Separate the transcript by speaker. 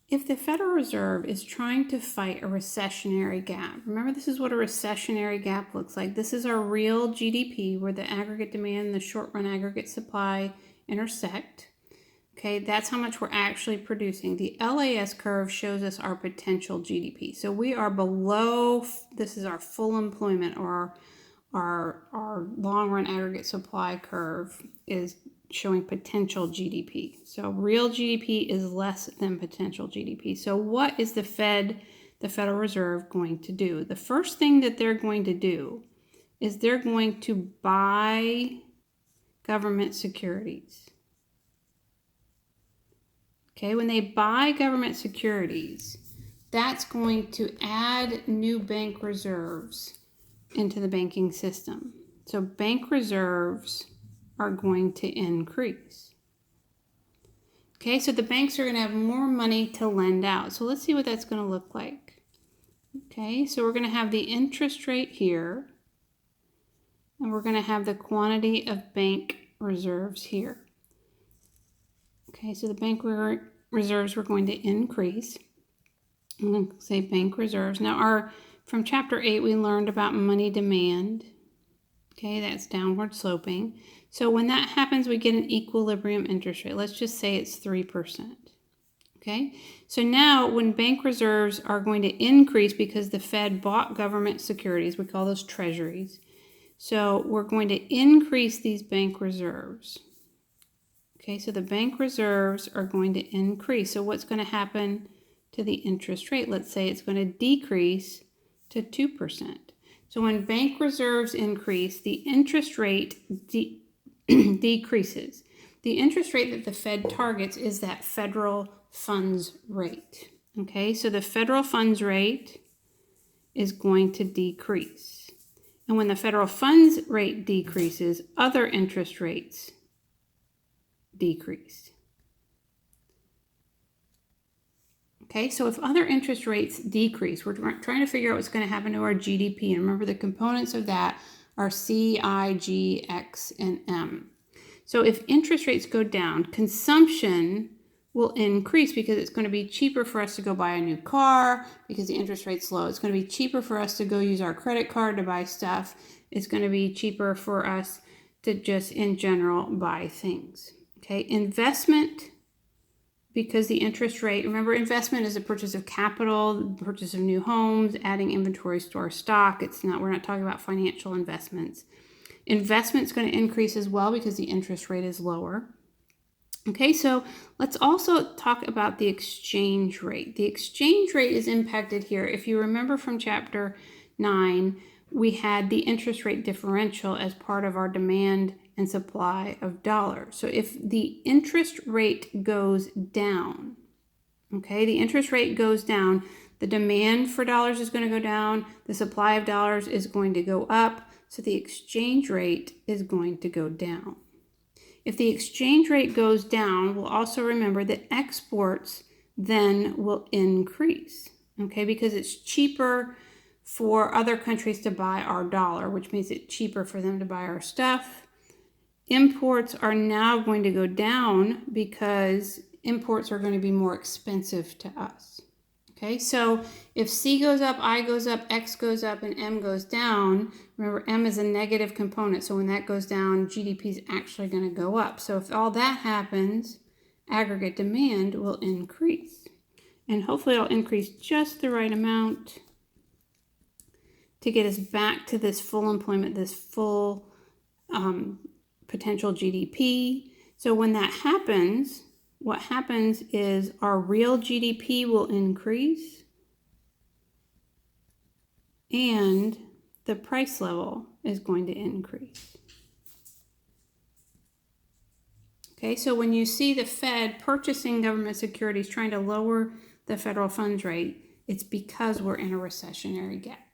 Speaker 1: If the Federal Reserve is trying to fight a recessionary gap, remember this is what a recessionary gap looks like. This is our real GDP where the aggregate demand and the short-run aggregate supply intersect. Okay, that's how much we're actually producing. The LAS curve shows us our potential GDP. So we are below, this is our full employment, or our long-run aggregate supply curve is showing potential GDP. So real GDP is less than potential GDP. So what is the Federal Reserve, going to do? The first thing that they're going to do is they're going to buy government securities. Okay, when they buy government securities, that's going to add new bank reserves into the banking system. So bank reserves are going to increase. Okay, so the banks are going to have more money to lend out. So let's see what that's going to look like. Okay, so we're going to have the interest rate here, and we're going to have the quantity of bank reserves here. Okay, so the bank reserves were going to increase. I'm going to say bank reserves. Now, from Chapter 8, we learned about money demand. Okay, that's downward sloping. So when that happens, we get an equilibrium interest rate. Let's just say it's 3%. Okay, so now when bank reserves are going to increase because the Fed bought government securities, we call those treasuries. So we're going to increase these bank reserves. Okay, so the bank reserves are going to increase. So what's going to happen to the interest rate? Let's say it's going to decrease to 2%. So when bank reserves increase, the interest rate decreases. The interest rate that the Fed targets is that federal funds rate. Okay, so the federal funds rate is going to decrease. And when the federal funds rate decreases, other interest rates decrease. Okay, so if other interest rates decrease, we're trying to figure out what's going to happen to our GDP. And remember, the components of that are C, I, G, X, and M. So if interest rates go down, consumption will increase because it's going to be cheaper for us to go buy a new car because the interest rate's low. It's going to be cheaper for us to go use our credit card to buy stuff. It's going to be cheaper for us to just, in general, buy things. Okay, investment, because the interest rate, remember, investment is the purchase of capital, the purchase of new homes, adding inventories to our stock. We're not talking about financial investments. Investment's going to increase as well because the interest rate is lower. Okay, so let's also talk about the exchange rate. The exchange rate is impacted here. If you remember from Chapter 9, we had the interest rate differential as part of our demand and supply of dollars. So if the interest rate goes down, okay, the interest rate goes down, the demand for dollars is going to go down, the supply of dollars is going to go up, so the exchange rate is going to go down. If the exchange rate goes down, we'll also remember that exports then will increase, okay, because it's cheaper for other countries to buy our dollar, which means it's cheaper for them to buy our stuff. Imports are now going to go down because imports are going to be more expensive to us. Okay, so if C goes up, I goes up, X goes up, and M goes down, remember M is a negative component, so when that goes down, GDP is actually going to go up. So if all that happens, aggregate demand will increase. And hopefully it'll increase just the right amount to get us back to this full employment, this full potential GDP. So when that happens, what happens is our real GDP will increase and the price level is going to increase. Okay, so when you see the Fed purchasing government securities trying to lower the federal funds rate, it's because we're in a recessionary gap.